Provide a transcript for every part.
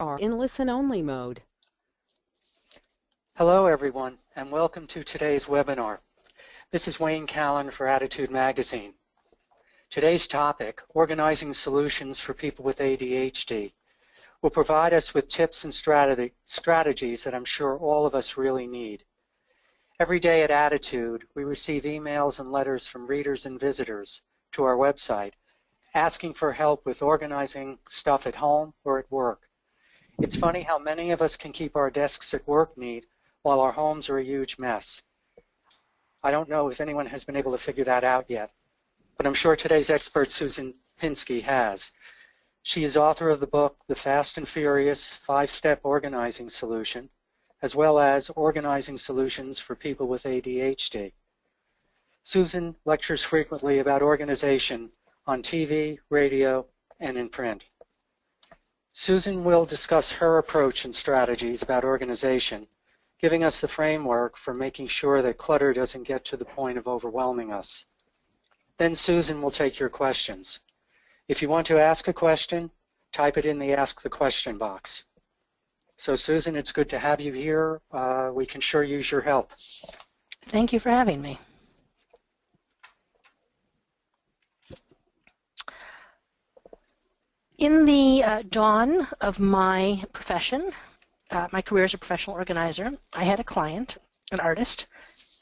are in listen-only mode. Hello everyone, and welcome to today's webinar. This is Wayne Callan for Attitude Magazine. Today's topic, Organizing Solutions for People with ADHD, will provide us with tips and strategies that I'm sure all of us really need. Every day at Attitude, we receive emails and letters from readers and visitors to our website asking for help with organizing stuff at home or at work. It's funny how many of us can keep our desks at work neat while our homes are a huge mess. I don't know if anyone has been able to figure that out yet, but I'm sure today's expert, Susan Pinsky, has. She is author of the book, The Fast and Furious 5-Step Organizing Solution, as well as Organizing Solutions for People with ADHD. Susan lectures frequently about organization on TV, radio, and in print. Susan will discuss her approach and strategies about organization, giving us the framework for making sure that clutter doesn't get to the point of overwhelming us. Then Susan will take your questions. If you want to ask a question, type it in the Ask the Question box. So Susan, it's good to have you here. We can sure use your help. Thank you for having me. In the dawn of my profession, my career as a professional organizer, I had a client, an artist,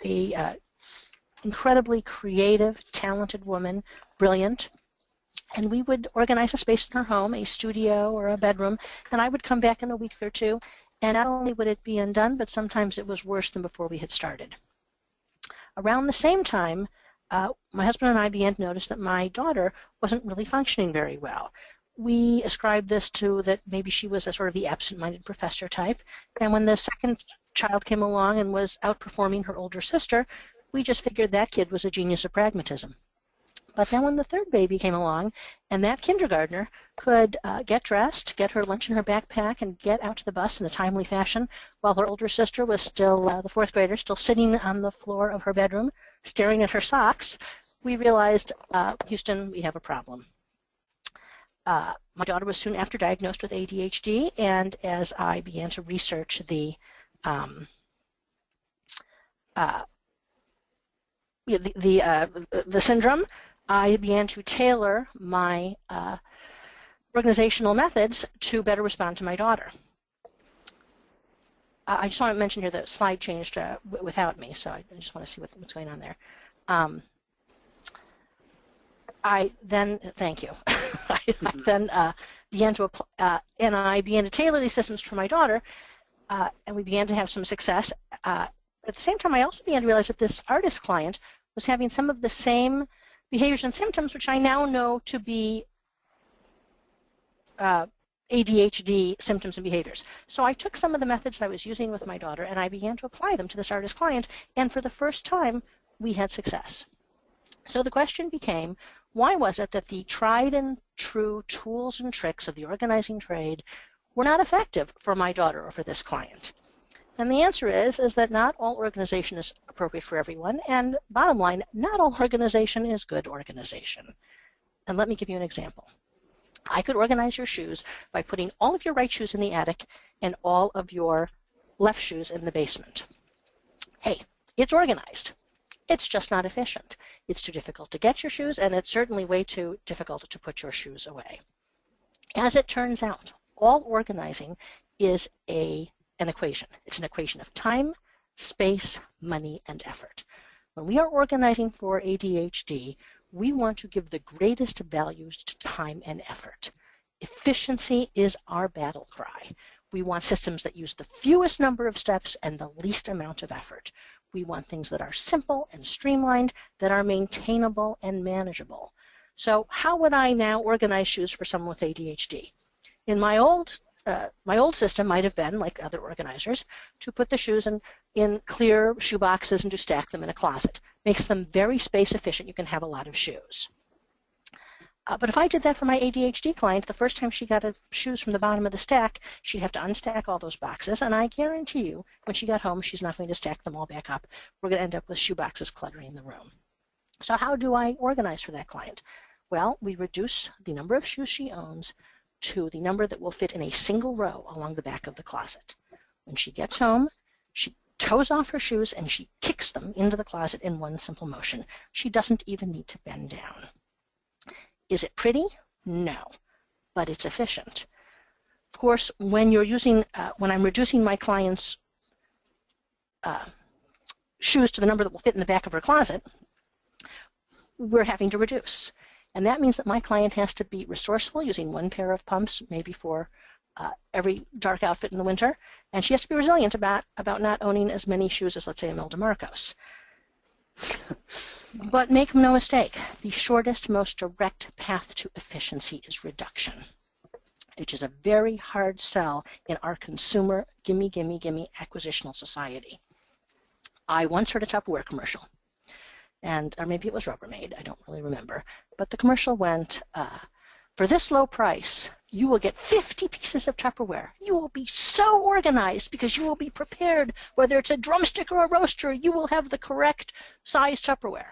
a incredibly creative, talented woman, brilliant, and we would organize a space in her home, a studio or a bedroom, and I would come back in a week or two, and not only would it be undone, but sometimes it was worse than before we had started. Around the same time, my husband and I began to notice that my daughter wasn't really functioning very well. We ascribed this to that maybe she was a sort of the absent-minded professor type, and when the second child came along and was outperforming her older sister, we just figured that kid was a genius of pragmatism. But then when the third baby came along, and that kindergartner could get dressed, get her lunch in her backpack, and get out to the bus in a timely fashion, while her older sister was still, the fourth grader, still sitting on the floor of her bedroom, staring at her socks, we realized, Houston, we have a problem. My daughter was soon after diagnosed with ADHD, and as I began to research the syndrome, I began to tailor my organizational methods to better respond to my daughter. I just want to mention here that the slide changed without me, so I just want to see what's going on there. Thank you. I then began to apply, and I began to tailor these systems for my daughter, and we began to have some success. But at the same time, I also began to realize that this artist client was having some of the same behaviors and symptoms, which I now know to be ADHD symptoms and behaviors. So I took some of the methods that I was using with my daughter, and I began to apply them to this artist client, and for the first time, we had success. So the question became, why was it that the tried and true tools and tricks of the organizing trade were not effective for my daughter or for this client? And the answer is that not all organization is appropriate for everyone, and bottom line, not all organization is good organization. And let me give you an example. I could organize your shoes by putting all of your right shoes in the attic and all of your left shoes in the basement. Hey, it's organized. It's just not efficient. It's too difficult to get your shoes, and it's certainly way too difficult to put your shoes away. As it turns out, all organizing is an equation. It's an equation of time, space, money, and effort. When we are organizing for ADHD, we want to give the greatest values to time and effort. Efficiency is our battle cry. We want systems that use the fewest number of steps and the least amount of effort. We want things that are simple and streamlined, that are maintainable and manageable. So how would I now organize shoes for someone with ADHD? In my old system might have been, like other organizers, to put the shoes in clear shoe boxes and to stack them in a closet. Makes them very space efficient. You can have a lot of shoes. But if I did that for my ADHD client, the first time she got shoes from the bottom of the stack, she'd have to unstack all those boxes, and I guarantee you, when she got home, she's not going to stack them all back up. We're going to end up with shoe boxes cluttering the room. So how do I organize for that client? Well, we reduce the number of shoes she owns, to the number that will fit in a single row along the back of the closet. When she gets home, she toes off her shoes and she kicks them into the closet in one simple motion. She doesn't even need to bend down. Is it pretty? No, but it's efficient. Of course, when I'm reducing my client's shoes to the number that will fit in the back of her closet, we're having to reduce. And that means that my client has to be resourceful, using one pair of pumps, maybe for every dark outfit in the winter, and she has to be resilient about not owning as many shoes as, let's say, Imelda Marcos. But make no mistake, the shortest, most direct path to efficiency is reduction, which is a very hard sell in our consumer gimme, gimme, gimme acquisitional society. I once heard a Tupperware commercial, or maybe it was Rubbermaid, I don't really remember, but the commercial went, for this low price, you will get 50 pieces of Tupperware. You will be so organized because you will be prepared. Whether it's a drumstick or a roaster, you will have the correct size Tupperware.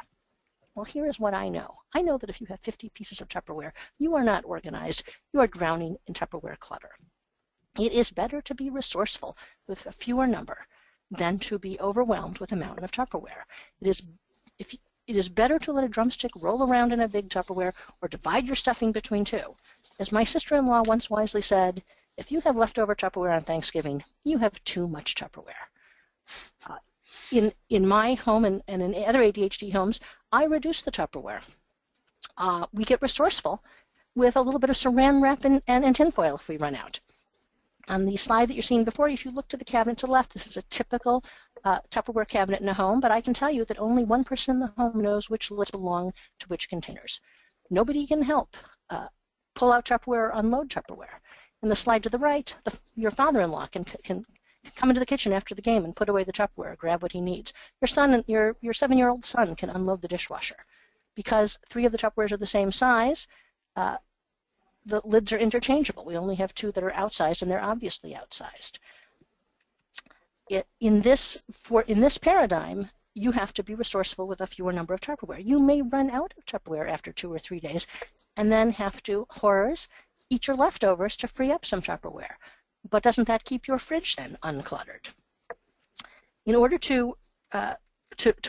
Well, here is what I know. I know that if you have 50 pieces of Tupperware, you are not organized. You are drowning in Tupperware clutter. It is better to be resourceful with a fewer number than to be overwhelmed with a mountain of Tupperware. It is better to let a drumstick roll around in a big Tupperware or divide your stuffing between two. As my sister-in-law once wisely said, if you have leftover Tupperware on Thanksgiving, you have too much Tupperware. In my home and in other ADHD homes, I reduce the Tupperware. We get resourceful with a little bit of saran wrap and tinfoil if we run out. On the slide that you're seeing before you, if you look to the cabinet to the left, this is a typical Tupperware cabinet in a home, but I can tell you that only one person in the home knows which lids belong to which containers. Nobody can help pull out Tupperware or unload Tupperware. In the slide to the right, your father-in-law can come into the kitchen after the game and put away the Tupperware, grab what he needs. Your 7-year-old son can unload the dishwasher. Because 3 of the Tupperwares are the same size, the lids are interchangeable. We only have 2 that are outsized, and they're obviously outsized. In this paradigm, you have to be resourceful with a fewer number of Tupperware. You may run out of Tupperware after 2 or 3 days and then have to, horrors, eat your leftovers to free up some Tupperware. But doesn't that keep your fridge then uncluttered? In order to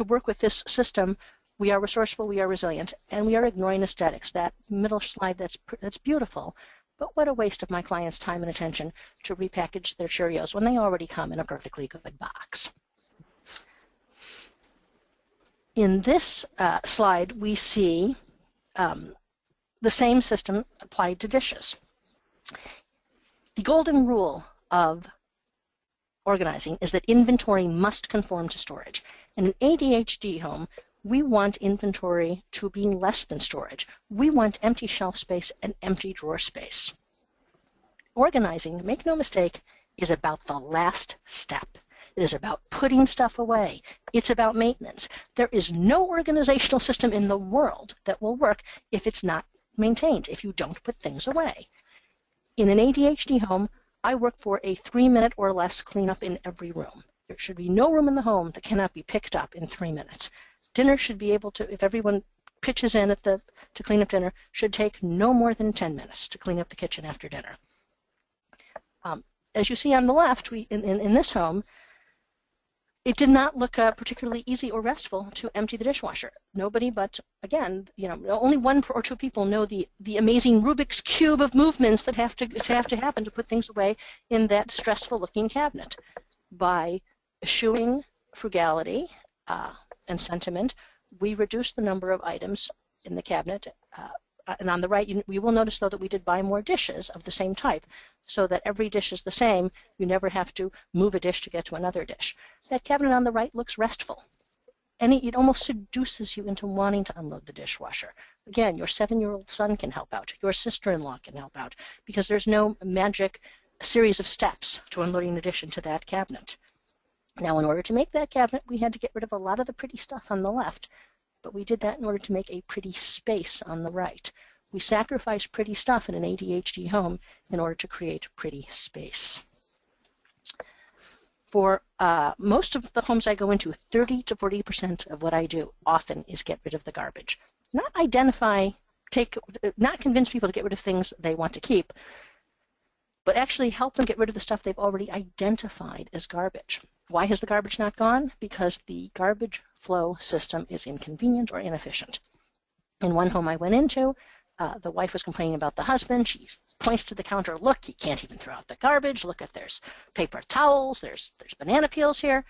work with this system, we are resourceful, we are resilient, and we are ignoring aesthetics. That middle slide, that's beautiful, but what a waste of my clients' time and attention to repackage their Cheerios when they already come in a perfectly good box. In this slide, we see the same system applied to dishes. The golden rule of organizing is that inventory must conform to storage. In an ADHD home, we want inventory to be less than storage. We want empty shelf space and empty drawer space. Organizing, make no mistake, is about the last step. It is about putting stuff away. It's about maintenance. There is no organizational system in the world that will work if it's not maintained, if you don't put things away. In an ADHD home, I work for a 3-minute or less cleanup in every room. There should be no room in the home that cannot be picked up in 3 minutes. Dinner should be able to, if everyone pitches in to clean up dinner, should take no more than 10 minutes to clean up the kitchen after dinner. As you see on the left, in this home, it did not look particularly easy or restful to empty the dishwasher. Nobody but, again, only 1 or 2 people know the amazing Rubik's Cube of movements that have to happen to put things away in that stressful-looking cabinet. By eschewing frugality and sentiment, we reduce the number of items in the cabinet. And on the right, we will notice, though, that we did buy more dishes of the same type, so that every dish is the same. You never have to move a dish to get to another dish. That cabinet on the right looks restful. And it almost seduces you into wanting to unload the dishwasher. Again, your 7-year-old son can help out. Your sister-in-law can help out, because there's no magic series of steps to unloading the dish into that cabinet. Now, in order to make that cabinet, we had to get rid of a lot of the pretty stuff on the left, but we did that in order to make a pretty space on the right. We sacrifice pretty stuff in an ADHD home in order to create pretty space. For most of the homes I go into, 30 to 40% of what I do often is get rid of the garbage. Not convince people to get rid of things they want to keep, but actually help them get rid of the stuff they've already identified as garbage. Why has the garbage not gone? Because the garbage flow system is inconvenient or inefficient. In one home I went into, the wife was complaining about the husband. She points to the counter, look, he can't even throw out the garbage. Look at, there's paper towels, there's banana peels here.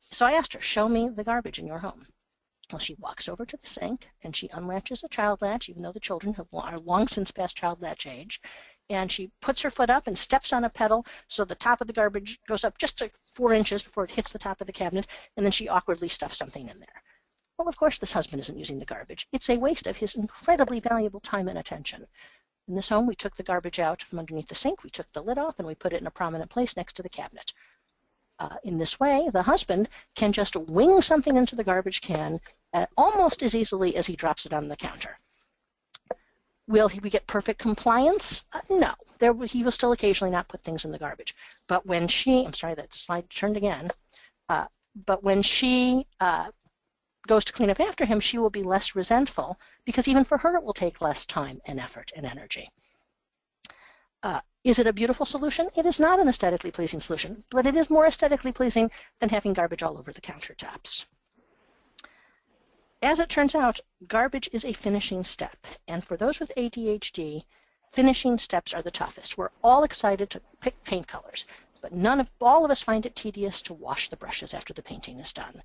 So I asked her, show me the garbage in your home. Well, she walks over to the sink and she unlatches a child latch, even though the children are long since past child latch age. And she puts her foot up and steps on a pedal so the top of the garbage goes up just 4 inches before it hits the top of the cabinet, and then she awkwardly stuffs something in there. Well, of course, this husband isn't using the garbage. It's a waste of his incredibly valuable time and attention. In this home, we took the garbage out from underneath the sink, we took the lid off, and we put it in a prominent place next to the cabinet. In this way, the husband can just wing something into the garbage can almost as easily as he drops it on the counter. Will we get perfect compliance? No. He will still occasionally not put things in the garbage. But when I'm sorry, that slide turned again. But when she goes to clean up after him, she will be less resentful because even for her it will take less time and effort and energy. Is it a beautiful solution? It is not an aesthetically pleasing solution, but it is more aesthetically pleasing than having garbage all over the countertops. As it turns out, garbage is a finishing step, and for those with ADHD, finishing steps are the toughest. We're all excited to pick paint colors, but all of us find it tedious to wash the brushes after the painting is done.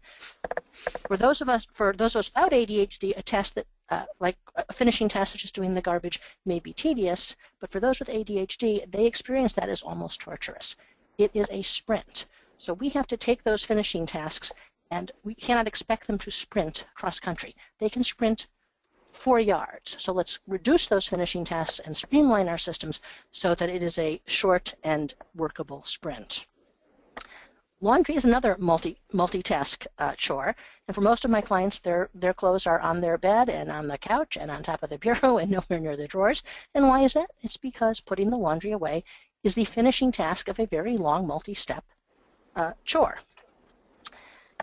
For those of us without ADHD, a test that, like a finishing task such as doing the garbage, may be tedious, but for those with ADHD, they experience that as almost torturous. It is a sprint, so we have to take those finishing tasks, and we cannot expect them to sprint cross-country. They can sprint 4 yards. So let's reduce those finishing tasks and streamline our systems so that it is a short and workable sprint. Laundry is another multitask chore, and for most of my clients, their clothes are on their bed and on the couch and on top of the bureau and nowhere near the drawers. And why is that? It's because putting the laundry away is the finishing task of a very long multi-step chore.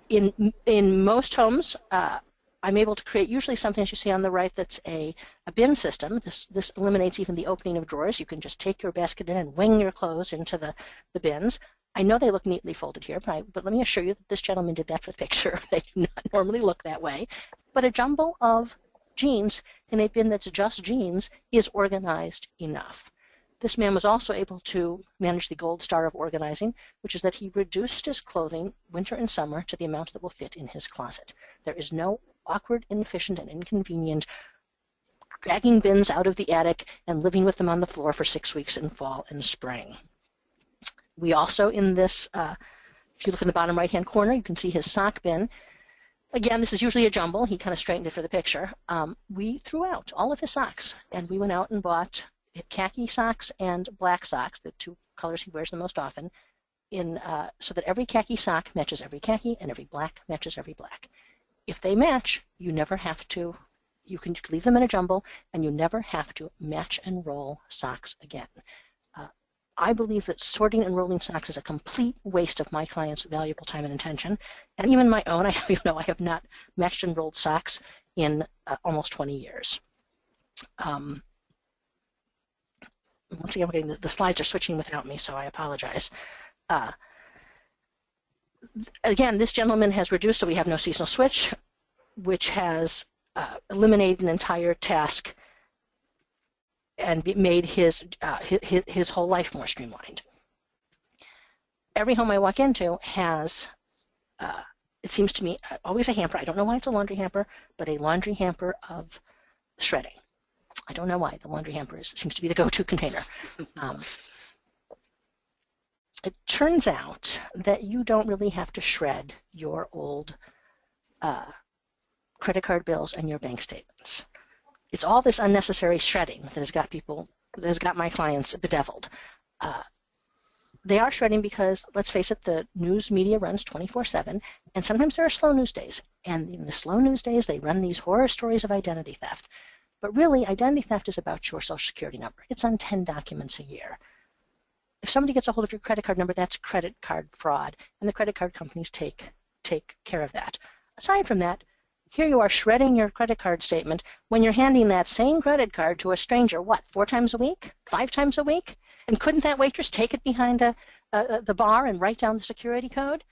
In most homes, I'm able to create usually something, as you see on the right, that's a bin system. This eliminates even the opening of drawers. You can just take your basket in and wing your clothes into the bins. I know they look neatly folded here, but let me assure you that this gentleman did that for the picture. They do not normally look that way. But a jumble of jeans in a bin that's just jeans is organized enough. This man was also able to manage the gold star of organizing, which is that he reduced his clothing winter and summer to the amount that will fit in his closet. There is no awkward, inefficient, and inconvenient dragging bins out of the attic and living with them on the floor for 6 weeks in fall and spring. We also, in this, if you look in the bottom right-hand corner, you can see his sock bin. Again, this is usually a jumble. He kind of straightened it for the picture. We threw out all of his socks, and we went out and bought khaki socks and black socks, the two colors he wears the most often, so that every khaki sock matches every khaki and every black matches every black. If they match, you never have to, you can leave them in a jumble, and you never have to match and roll socks again. I believe that sorting and rolling socks is a complete waste of my clients' valuable time and attention, and even my own. I have not matched and rolled socks in almost 20 years. Once again, the slides are switching without me, so I apologize. Again, this gentleman has reduced, so we have no seasonal switch, which has eliminated an entire task and made his whole life more streamlined. Every home I walk into has, it seems to me, always a hamper. I don't know why it's a laundry hamper, but a laundry hamper of shredding. I don't know why the laundry hamper seems to be the go-to container. It turns out that you don't really have to shred your old credit card bills and your bank statements. It's all this unnecessary shredding that has got my clients bedeviled. They are shredding because, let's face it, the news media runs 24/7, and sometimes there are slow news days. And in the slow news days, they run these horror stories of identity theft. But really, identity theft is about your Social Security number. It's on 10 documents a year. If somebody gets a hold of your credit card number, that's credit card fraud, and the credit card companies take care of that. Aside from that, Here you are shredding your credit card statement when you're handing that same credit card to a stranger, what, 4 times a week? 5 times a week? And couldn't that waitress take it behind the bar and write down the security code?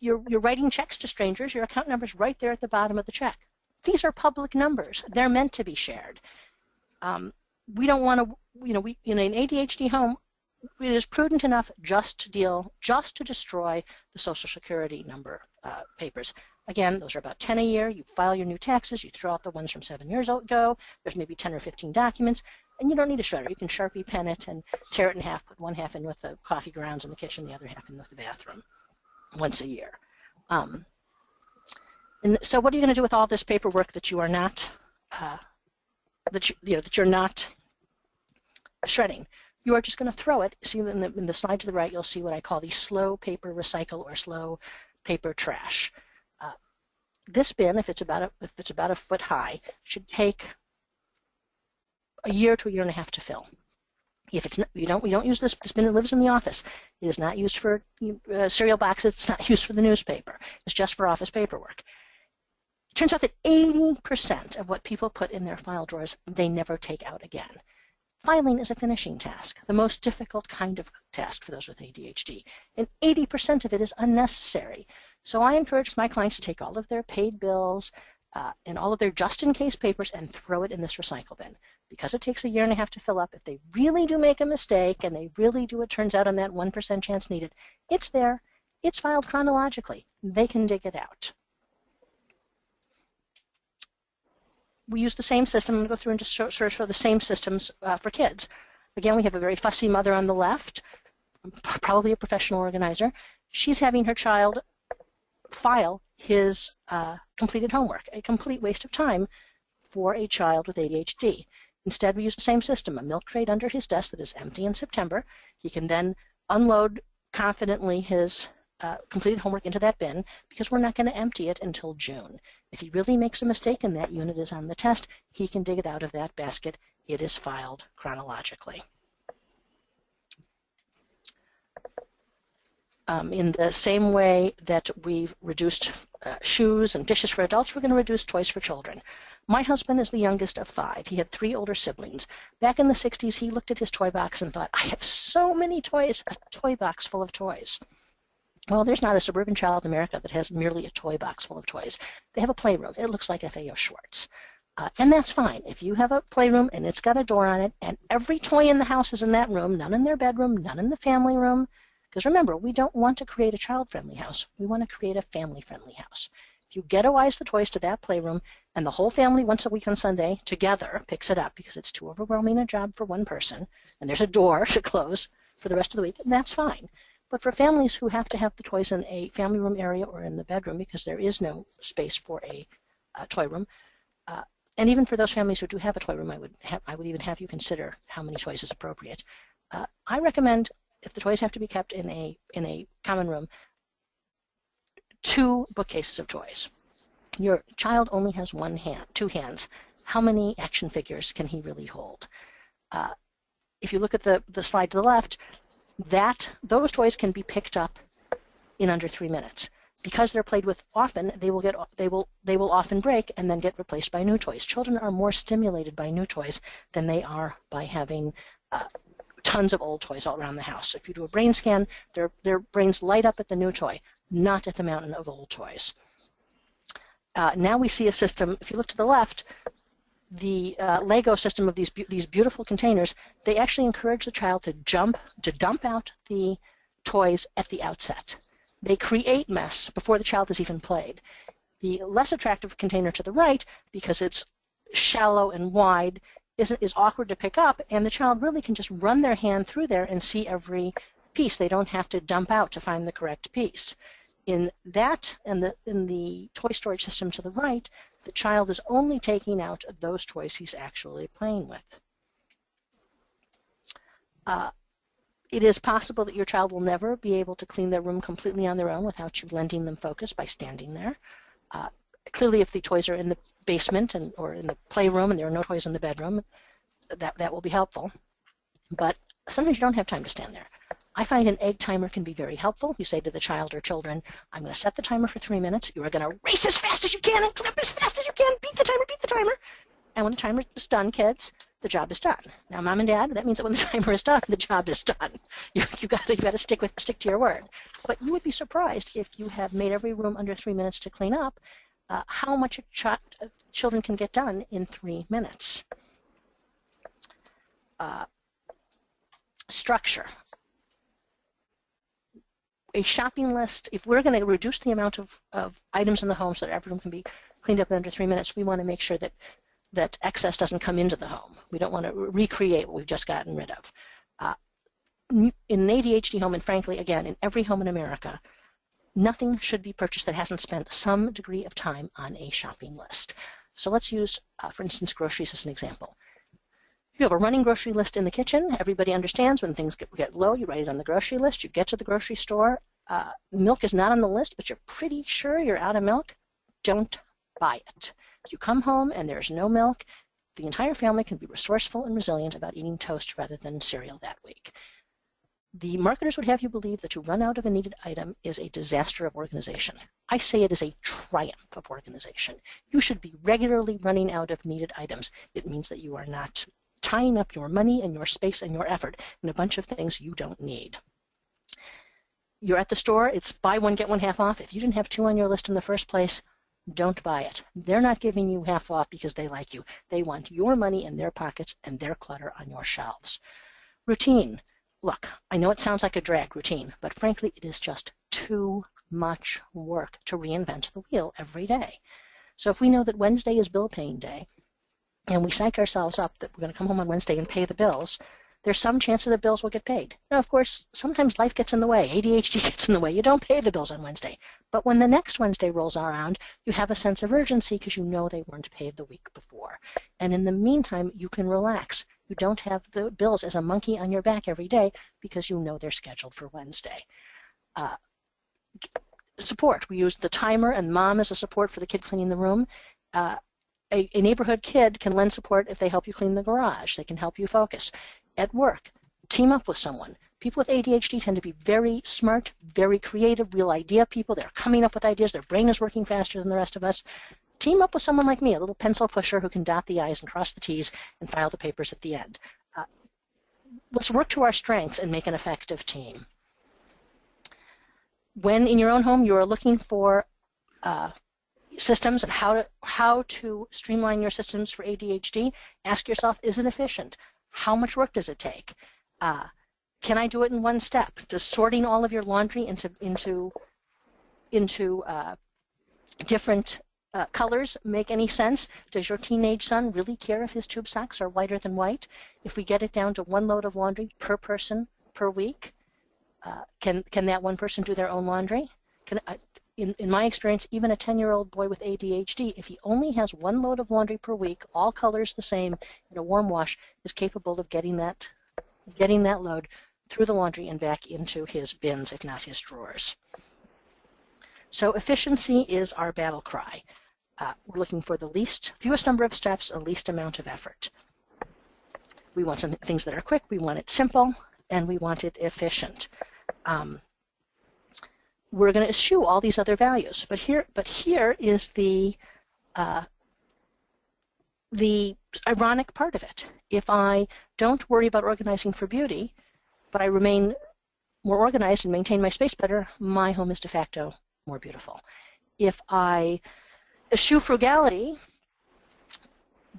You're writing checks to strangers. Your account number's right there at the bottom of the check. These are public numbers. They're meant to be shared. We don't want to, in an ADHD home, it is prudent enough just to destroy the Social Security number papers. Again, those are about 10 a year. You file your new taxes. You throw out the ones from 7 years ago. There's maybe 10 or 15 documents, and you don't need a shredder. You can Sharpie pen it and tear it in half, put one half in with the coffee grounds in the kitchen, the other half in with the bathroom once a year. And so what are you going to do with all this paperwork that you are not, that you're not shredding? You are just going to throw it. See in the slide to the right, you'll see what I call the slow paper recycle or slow paper trash. This bin, if it's about a foot high, should take a year to a year and a half to fill. If it's not, we don't use this bin. It lives in the office. It is not used for cereal boxes. It's not used for the newspaper. It's just for office paperwork. It turns out that 80% of what people put in their file drawers they never take out again. Filing is a finishing task, the most difficult kind of task for those with ADHD, and 80% of it is unnecessary. So I encourage my clients to take all of their paid bills and all of their just-in-case papers and throw it in this recycle bin. Because it takes a year and a half to fill up, if they really do make a mistake and they really do, it turns out on that 1% chance needed, it's there, it's filed chronologically, they can dig it out. We use the same system. I'm going to go through and just show the same systems for kids. Again, we have a very fussy mother on the left, probably a professional organizer. She's having her child file his completed homework, a complete waste of time for a child with ADHD. Instead, we use the same system, a milk crate under his desk that is empty in September. He can then unload confidently his completed homework into that bin because we're not going to empty it until June. If he really makes a mistake and that unit is on the test, he can dig it out of that basket. It is filed chronologically. In the same way that we've reduced shoes and dishes for adults, we're going to reduce toys for children. My husband is the youngest of 5. He had 3 older siblings. Back in the 60s, he looked at his toy box and thought, I have so many toys, a toy box full of toys. Well, there's not a suburban child in America that has merely a toy box full of toys. They have a playroom. It looks like F.A.O. Schwartz. And that's fine. If you have a playroom and it's got a door on it and every toy in the house is in that room, none in their bedroom, none in the family room, because remember, we don't want to create a child-friendly house. We want to create a family-friendly house. If you ghettoize the toys to that playroom and the whole family once a week on Sunday together picks it up because it's too overwhelming a job for one person and there's a door to close for the rest of the week, that's fine. But for families who have to have the toys in a family room area or in the bedroom because there is no space for a toy room, and even for those families who do have a toy room, I would even have you consider how many toys is appropriate. I recommend, if the toys have to be kept in a common room, 2 bookcases of toys. Your child only has 2 hands. How many action figures can he really hold? If you look at the slide to the left, those toys can be picked up in under 3 minutes. Because they're played with often, they will often break and then get replaced by new toys. Children are more stimulated by new toys than they are by having tons of old toys all around the house. If you do a brain scan, their brains light up at the new toy, not at the mountain of old toys. Now we see a system, if you look to the left, the Lego system of these beautiful containers, they actually encourage the child to dump out the toys at the outset. They create mess before the child has even played. The less attractive container to the right, because it's shallow and wide, is awkward to pick up, and the child really can just run their hand through there and see every piece. They don't have to dump out to find the correct piece. In the toy storage system to the right, the child is only taking out those toys he's actually playing with. It is possible that your child will never be able to clean their room completely on their own without you lending them focus by standing there. Clearly, if the toys are in the basement or in the playroom and there are no toys in the bedroom, that will be helpful. But sometimes you don't have time to stand there. I find an egg timer can be very helpful. You say to the child or children, I'm going to set the timer for 3 minutes. You are going to race as fast as you can and clap as fast as you can. Beat the timer, beat the timer. And when the timer is done, kids, the job is done. Now, mom and dad, that means that when the timer is done, the job is done. You've got to stick to your word. But you would be surprised if you have made every room under 3 minutes to clean up, how much children can get done in 3 minutes. Structure. A shopping list, if we're going to reduce the amount of items in the home so that every room can be cleaned up in under 3 minutes, we want to make sure that excess doesn't come into the home. We don't want to recreate what we've just gotten rid of. In an ADHD home, and frankly, again, in every home in America, nothing should be purchased that hasn't spent some degree of time on a shopping list. So let's use, for instance, groceries as an example. You have a running grocery list in the kitchen. Everybody understands when things get low, you write it on the grocery list. You get to the grocery store. Milk is not on the list, but you're pretty sure you're out of milk. Don't buy it. If you come home and there's no milk, the entire family can be resourceful and resilient about eating toast rather than cereal that week. The marketers would have you believe that to run out of a needed item is a disaster of organization. I say it is a triumph of organization. You should be regularly running out of needed items. It means that you are not tying up your money and your space and your effort in a bunch of things you don't need. You're at the store, it's buy one, get one half off. If you didn't have 2 on your list in the first place, don't buy it. They're not giving you half off because they like you. They want your money in their pockets and their clutter on your shelves. Routine. Look, I know it sounds like a drag, routine, but frankly, it is just too much work to reinvent the wheel every day. So if we know that Wednesday is bill paying day, and we psych ourselves up that we're going to come home on Wednesday and pay the bills, there's some chance that the bills will get paid. Now, of course, sometimes life gets in the way. ADHD gets in the way. You don't pay the bills on Wednesday. But when the next Wednesday rolls around, you have a sense of urgency because you know they weren't paid the week before. And in the meantime, you can relax. You don't have the bills as a monkey on your back every day because you know they're scheduled for Wednesday. Support. We use the timer and mom as a support for the kid cleaning the room. A neighborhood kid can lend support if they help you clean the garage. They can help you focus. At work, team up with someone. People with ADHD tend to be very smart, very creative, real idea people. They're coming up with ideas. Their brain is working faster than the rest of us. Team up with someone like me, a little pencil pusher who can dot the I's and cross the T's and file the papers at the end. Let's work to our strengths and make an effective team. When in your own home you are looking for systems and how to streamline your systems for ADHD, ask yourself, is it efficient? How much work does it take? Can I do it in one step? Does sorting all of your laundry into different colors make any sense? Does your teenage son really care if his tube socks are whiter than white? If we get it down to 1 load of laundry per person per week, can that one person do their own laundry? In my experience, even a 10-year-old boy with ADHD, if he only has 1 load of laundry per week, all colors the same, in a warm wash, is capable of getting that load through the laundry and back into his bins, if not his drawers. So efficiency is our battle cry. We're looking for the fewest number of steps, the least amount of effort. We want some things that are quick, we want it simple, and we want it efficient. We're going to eschew all these other values, but here is the ironic part of it. If I don't worry about organizing for beauty, but I remain more organized and maintain my space better, my home is de facto more beautiful. If I eschew frugality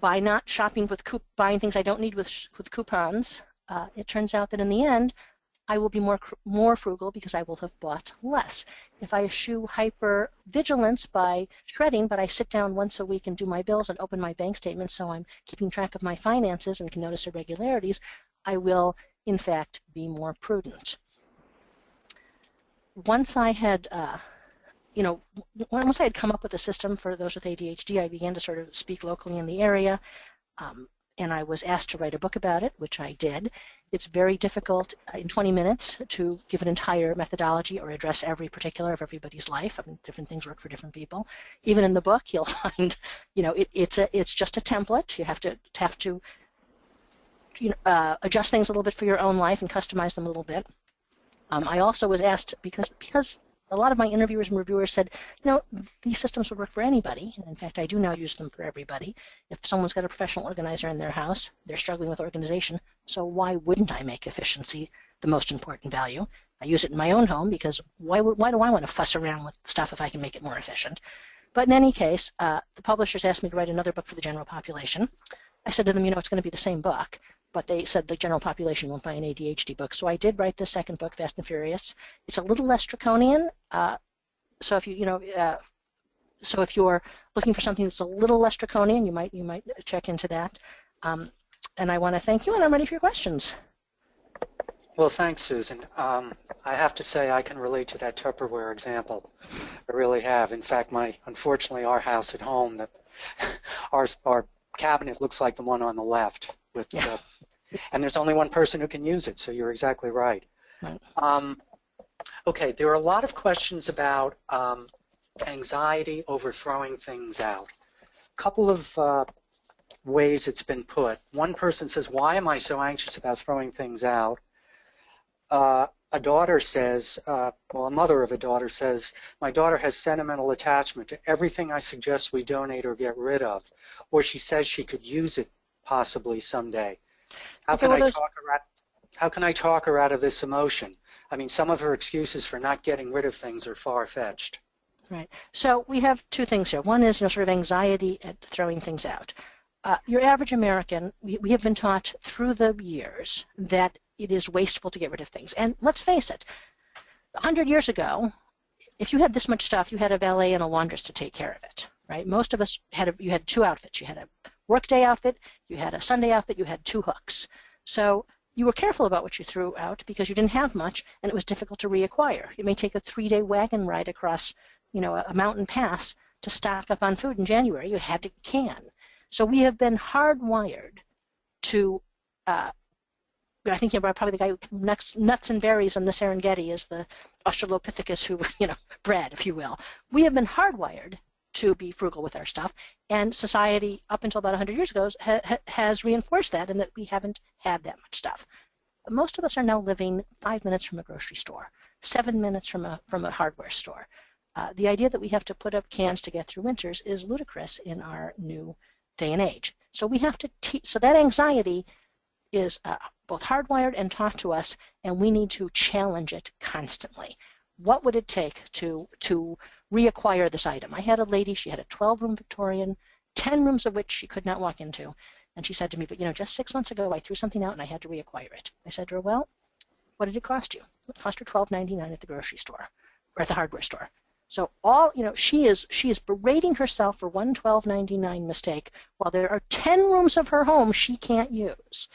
by not shopping buying things I don't need with coupons, it turns out that in the end, I will be more frugal because I will have bought less. If I eschew hyper-vigilance by shredding, but I sit down once a week and do my bills and open my bank statement so I'm keeping track of my finances and can notice irregularities, I will, in fact, be more prudent. Once I had once I had come up with a system for those with ADHD, I began to sort of speak locally in the area, and I was asked to write a book about it, which I did. It's very difficult in 20 minutes to give an entire methodology or address every particular of everybody's life. I mean, different things work for different people. Even in the book, you'll find, it's just a template. You have to adjust things a little bit for your own life and customize them a little bit. I also was asked, because a lot of my interviewers and reviewers said, these systems would work for anybody, and in fact I do now use them for everybody. If someone's got a professional organizer in their house, they're struggling with organization, so why wouldn't I make efficiency the most important value? I use it in my own home because why do I want to fuss around with stuff if I can make it more efficient? But in any case, the publishers asked me to write another book for the general population. I said to them, it's going to be the same book, but they said the general population won't buy an ADHD book. So I did write the second book, Fast and Furious. It's a little less draconian. So if so if you're looking for something that's a little less draconian, you might check into that. And I want to thank you, and I'm ready for your questions. Well, thanks, Susan. I have to say I can relate to that Tupperware example. I really have. In fact, unfortunately, our house at home, our cabinet looks like the one on the left with. Yeah. And there's only one person who can use it, so you're exactly right. Right. Okay, there are a lot of questions about anxiety over throwing things out. A couple of ways it's been put. One person says, why am I so anxious about throwing things out? A daughter says, a mother of a daughter says, my daughter has sentimental attachment to everything I suggest we donate or get rid of, or she says she could use it possibly someday. How can I talk her out of this emotion? I mean, some of her excuses for not getting rid of things are far-fetched. Right. So we have two things here. One is, sort of anxiety at throwing things out. Your average American, we have been taught through the years that it is wasteful to get rid of things. And let's face it, 100 years ago, if you had this much stuff, you had a valet and a laundress to take care of it, right? Most of us you had two outfits. You had a workday outfit, you had a Sunday outfit, you had two hooks. So you were careful about what you threw out because you didn't have much, and it was difficult to reacquire. It may take a 3-day wagon ride across, a mountain pass to stock up on food in January. You had to can. So we have been hardwired to, I think probably the guy who nuts and berries on the Serengeti is the Australopithecus who, bred, if you will. We have been hardwired to be frugal with our stuff, and society up until about 100 years ago has reinforced that, in that we haven't had that much stuff. Most of us are now living 5 minutes from a grocery store, 7 minutes from a hardware store. The idea that we have to put up cans to get through winters is ludicrous in our new day and age. So we have to so that anxiety is both hardwired and taught to us, and we need to challenge it constantly. What would it take to reacquire this item? I had a lady, she had a 12-room Victorian, 10 rooms of which she could not walk into, and she said to me, but just 6 months ago I threw something out and I had to reacquire it. I said to her, well, what did it cost you? It cost her $12.99 at the grocery store, or at the hardware store. So she is berating herself for one $12.99 mistake, while there are 10 rooms of her home she can't use.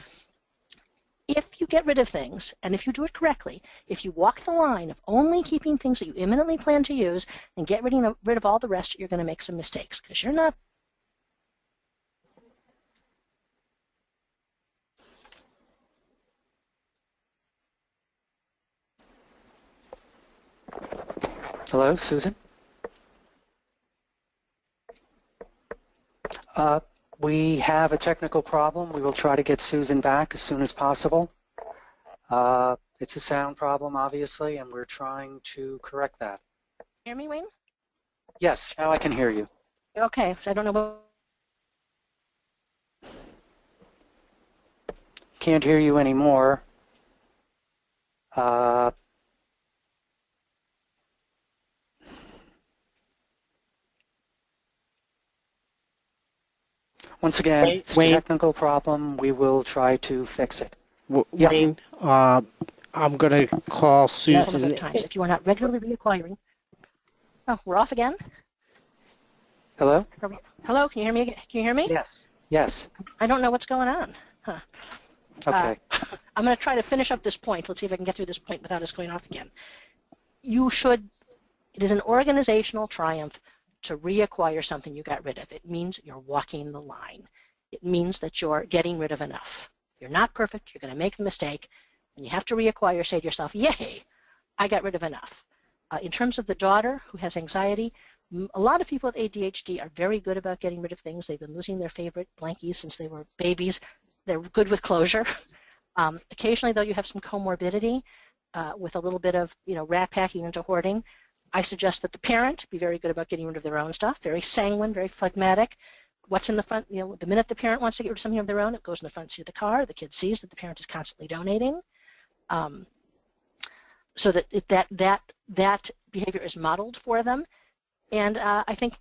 If you get rid of things, and if you do it correctly, if you walk the line of only keeping things that you imminently plan to use and get rid of all the rest, you're going to make some mistakes, because you're not. Hello, Susan? We have a technical problem. We will try to get Susan back as soon as possible. It's a sound problem, obviously, and we're trying to correct that. Hear me, Wayne? Yes, now I can hear you. Okay, so I don't know what. Can't hear you anymore. Once again, it's a technical problem. We will try to fix it. Wayne, I'm going to call Susan. Times. If you are not regularly reacquiring. Oh, we're off again? Hello? Hello, can you hear me? Can you hear me? Yes. Yes. I don't know what's going on. Huh. Okay. I'm going to try to finish up this point. Let's see if I can get through this point without us going off again. It is an organizational triumph to reacquire something you got rid of. It means you're walking the line. It means that you're getting rid of enough. You're not perfect. You're going to make the mistake. When you have to reacquire, say to yourself, yay, I got rid of enough. In terms of the daughter who has anxiety, a lot of people with ADHD are very good about getting rid of things. They've been losing their favorite blankies since they were babies. They're good with closure. Occasionally, though, you have some comorbidity. with a little bit of rat packing into hoarding. I suggest that the parent be very good about getting rid of their own stuff, very sanguine, very phlegmatic. What's in the front, the minute the parent wants to get rid of something of their own, it goes in the front seat of the car. The kid sees that the parent is constantly donating. So that behavior is modeled for them. And I think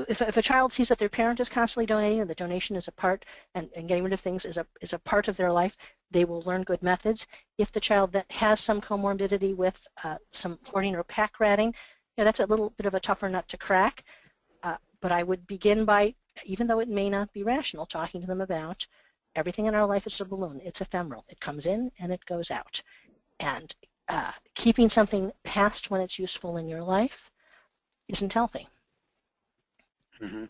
if a child sees that their parent is constantly donating and the donation is a part, and getting rid of things is a part of their life, they will learn good methods. If the child that has some comorbidity with some hoarding or pack ratting, that's a little bit of a tougher nut to crack. But I would begin by, even though it may not be rational, talking to them about everything in our life is a balloon. It's ephemeral. It comes in and it goes out. And keeping something past when it's useful in your life isn't healthy. Mm-hmm.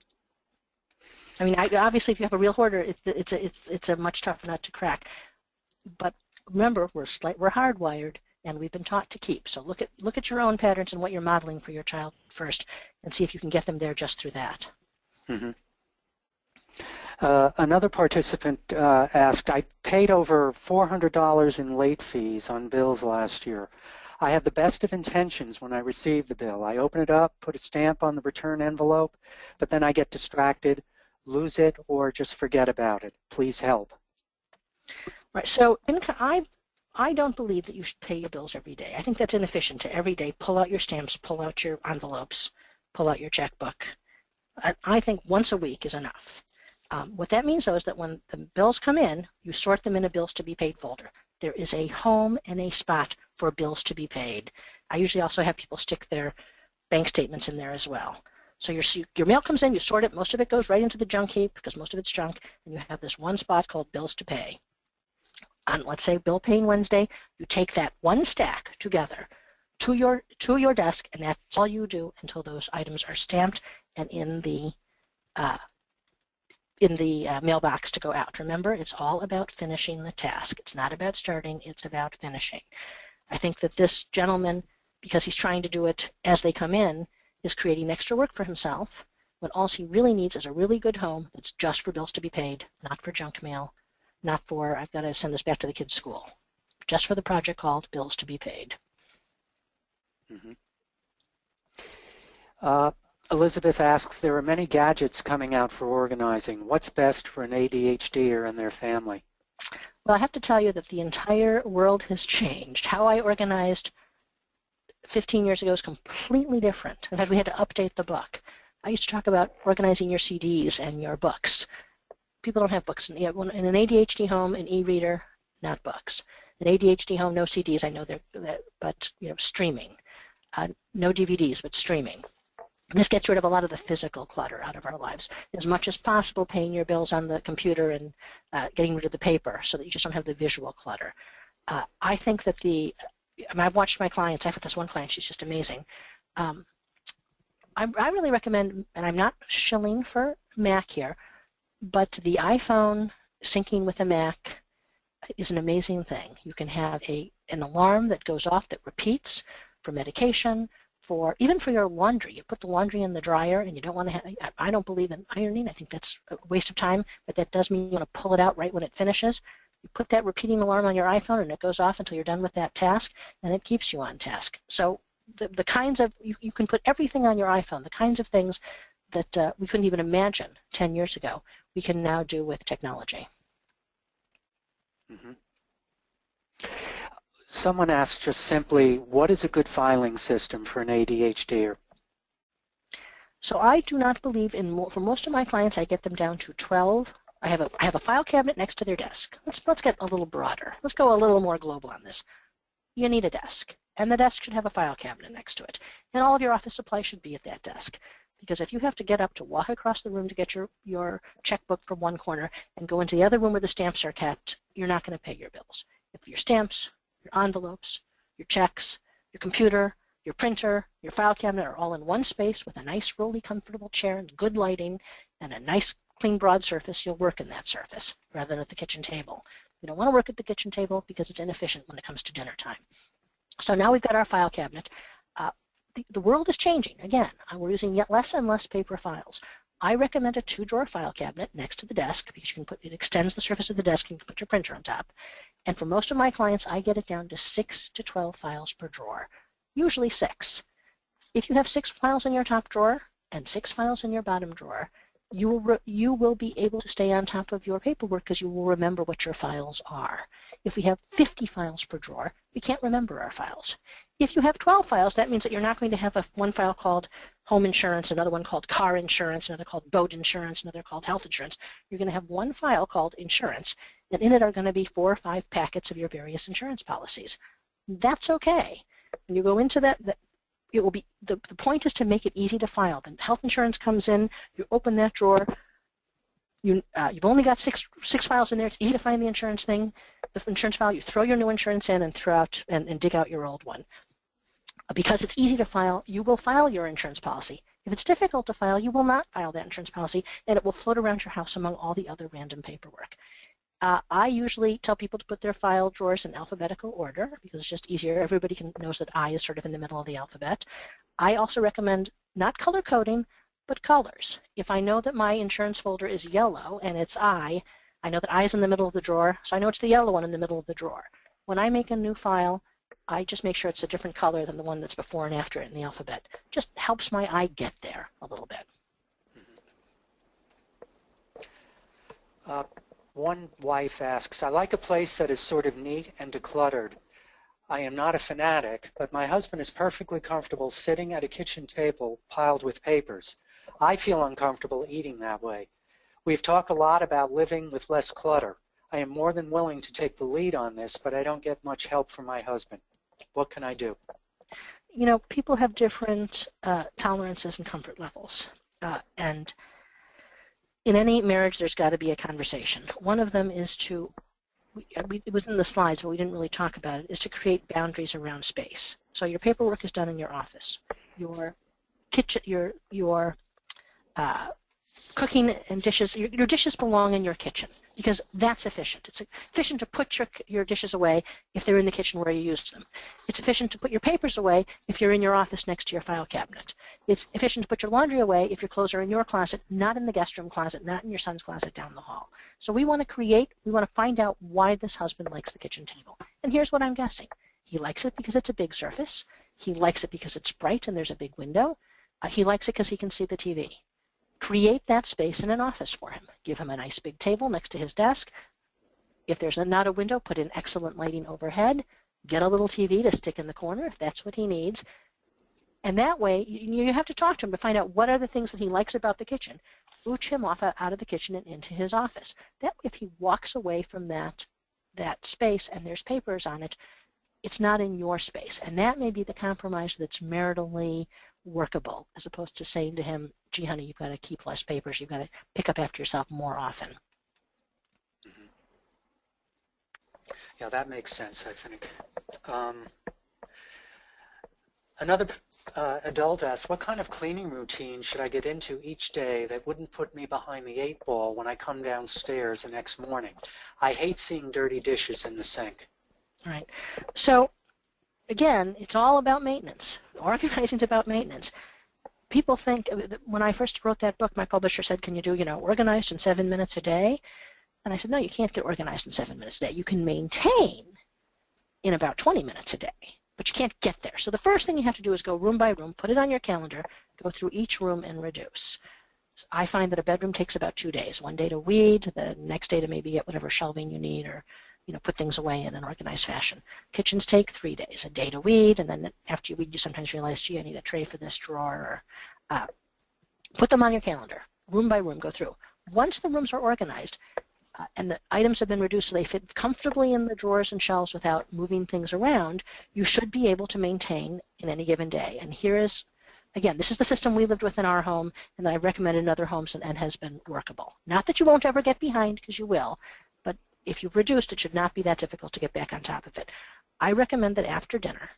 I mean, obviously, if you have a real hoarder, it's a much tougher nut to crack. But remember, we're hardwired, and we've been taught to keep. So look at your own patterns and what you're modeling for your child first, and see if you can get them there just through that. Mm-hmm. Another participant asked, I paid over $400 in late fees on bills last year. I have the best of intentions when I receive the bill. I open it up, put a stamp on the return envelope, but then I get distracted, lose it, or just forget about it. Please help. Right. So I don't believe that you should pay your bills every day. I think that's inefficient to every day pull out your stamps, pull out your envelopes, pull out your checkbook. I think once a week is enough. What that means, though, is that when the bills come in, you sort them in a bills to be paid folder. There is a home and a spot for bills to be paid. I usually also have people stick their bank statements in there as well. So your mail comes in, you sort it, most of it goes right into the junk heap because most of it's junk, and you have this one spot called bills to pay. On, let's say, bill paying Wednesday, you take that one stack together to your desk, and that's all you do until those items are stamped and in the mailbox to go out. Remember, it's all about finishing the task. It's not about starting, it's about finishing. I think that this gentleman, because he's trying to do it as they come in, is creating extra work for himself when all he really needs is a really good home that's just for bills to be paid, not for junk mail, not for, I've got to send this back to the kids' school, just for the project called bills to be paid. Mm-hmm. Elizabeth asks, there are many gadgets coming out for organizing. What's best for an ADHDer and their family? Well, I have to tell you that the entire world has changed. How I organized 15 years ago is completely different. In fact, we had to update the book. I used to talk about organizing your CDs and your books. People don't have books. In an ADHD home, an e-reader, not books. An ADHD home, no CDs. I know but streaming. No DVDs, but streaming. This gets rid of a lot of the physical clutter out of our lives. As much as possible, paying your bills on the computer and getting rid of the paper so that you just don't have the visual clutter. I think that I've watched my clients. I've got this one client. She's just amazing. I really recommend, and I'm not shilling for Mac here, but the iPhone syncing with a Mac is an amazing thing. You can have an alarm that goes off that repeats for medication, even for your laundry. You put the laundry in the dryer and you don't want to I don't believe in ironing. I think that's a waste of time, but that does mean you want to pull it out right when it finishes. You put that repeating alarm on your iPhone and it goes off until you're done with that task, and it keeps you on task. So the kinds of, you can put everything on your iPhone, the kinds of things that we couldn't even imagine 10 years ago, we can now do with technology. Mm-hmm. Someone asked just simply, what is a good filing system for an ADHDer? So I do not believe for most of my clients, I get them down to 12. I have a file cabinet next to their desk. Let's get a little broader. Let's go a little more global on this. You need a desk, and the desk should have a file cabinet next to it. And all of your office supplies should be at that desk. Because if you have to get up to walk across the room to get your checkbook from one corner and go into the other room where the stamps are kept, you're not going to pay your bills. If your stamps, your envelopes, your checks, your computer, your printer, your file cabinet are all in one space with a nice, really comfortable chair and good lighting and a nice, clean, broad surface, you'll work in that surface rather than at the kitchen table. You don't want to work at the kitchen table because it's inefficient when it comes to dinner time. So now we've got our file cabinet. The world is changing. Again, we're using yet less and less paper files. I recommend a 2-drawer file cabinet next to the desk because you can it extends the surface of the desk and you can put your printer on top. And for most of my clients, I get it down to 6 to 12 files per drawer, usually 6. If you have 6 files in your top drawer and 6 files in your bottom drawer, you will be able to stay on top of your paperwork because you will remember what your files are. If we have 50 files per drawer, we can't remember our files. If you have 12 files, that means that you're not going to have one file called home insurance, another one called car insurance, another called boat insurance, another called health insurance. You're going to have one file called insurance, and in it are going to be 4 or 5 packets of your various insurance policies. That's okay. When you go into that it will be the point is to make it easy to file. The health insurance comes in, you open that drawer, you've only got six files in there. It's easy to find the insurance thing, the insurance file. You throw your new insurance in and throw out and dig out your old one. Because it's easy to file, you will file your insurance policy. If it's difficult to file, you will not file that insurance policy, and it will float around your house among all the other random paperwork. I usually tell people to put their file drawers in alphabetical order because it's just easier. Everybody knows that I is sort of in the middle of the alphabet. I also recommend not color coding, but colors. If I know that my insurance folder is yellow and it's I know that I is in the middle of the drawer, so I know it's the yellow one in the middle of the drawer. When I make a new file, I just make sure it's a different color than the one that's before and after it in the alphabet. Just helps my eye get there a little bit. One wife asks, I like a place that is sort of neat and decluttered. I am not a fanatic, but my husband is perfectly comfortable sitting at a kitchen table piled with papers. I feel uncomfortable eating that way. We've talked a lot about living with less clutter. I am more than willing to take the lead on this, but I don't get much help from my husband. What can I do? You know, people have different tolerances and comfort levels, and in any marriage, there's got to be a conversation. One of them is it was in the slides, but we didn't really talk about it, is to create boundaries around space. So your paperwork is done in your office. Your kitchen, your cooking and dishes, your dishes belong in your kitchen because that's efficient. It's efficient to put your dishes away if they're in the kitchen where you use them. It's efficient to put your papers away if you're in your office next to your file cabinet. It's efficient to put your laundry away if your clothes are in your closet, not in the guest room closet, not in your son's closet down the hall. So we want to find out why this husband likes the kitchen table. And here's what I'm guessing. He likes it because it's a big surface. He likes it because it's bright and there's a big window. He likes it because he can see the TV. Create that space in an office for him. Give him a nice big table next to his desk. If there's not a window, put in excellent lighting overhead. Get a little TV to stick in the corner if that's what he needs. And that way, you have to talk to him to find out what are the things that he likes about the kitchen. Ooch him off out of the kitchen and into his office. That way, if he walks away from that space and there's papers on it, it's not in your space. And that may be the compromise that's maritally workable, as opposed to saying to him, gee, honey, you've got to keep less papers. You've got to pick up after yourself more often. Mm-hmm. Yeah, that makes sense, I think. Another adult asks, what kind of cleaning routine should I get into each day that wouldn't put me behind the 8 ball when I come downstairs the next morning? I hate seeing dirty dishes in the sink. All right. So, again, it's all about maintenance. Organizing is about maintenance. People think, when I first wrote that book, my publisher said, can you do, organized in 7 minutes a day? And I said, no, you can't get organized in 7 minutes a day. You can maintain in about 20 minutes a day, but you can't get there. So the first thing you have to do is go room by room, put it on your calendar, go through each room and reduce. So I find that a bedroom takes about 2 days. 1 day to weed, the next day to maybe get whatever shelving you need or put things away in an organized fashion. Kitchens take 3 days, a day to weed, and then after you weed, you sometimes realize, gee, I need a tray for this drawer. Or put them on your calendar, room by room, go through. Once the rooms are organized and the items have been reduced so they fit comfortably in the drawers and shelves without moving things around, you should be able to maintain in any given day. And here is, again, this is the system we lived with in our home and that I've recommended in other homes and has been workable. Not that you won't ever get behind, because you will, but if you've reduced, it should not be that difficult to get back on top of it. I recommend that after dinner,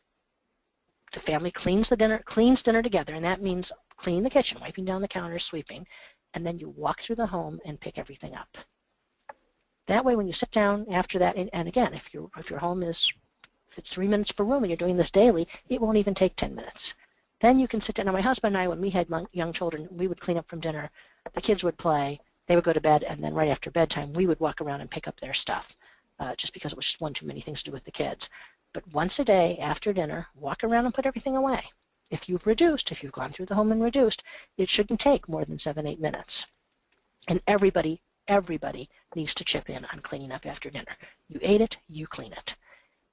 the family cleans dinner together, and that means cleaning the kitchen, wiping down the counters, sweeping, and then you walk through the home and pick everything up. That way, when you sit down after that, and again, if your home is, if it's 3 minutes per room and you're doing this daily, it won't even take 10 minutes. Then you can sit down. Now, my husband and I, when we had young children, we would clean up from dinner the kids would play, they would go to bed, and then right after bedtime, we would walk around and pick up their stuff, just because it was just one too many things to do with the kids. But once a day after dinner, walk around and put everything away. If you've gone through the home and reduced, it shouldn't take more than 7-8 minutes. And everybody needs to chip in on cleaning up after dinner. You ate it, you clean it.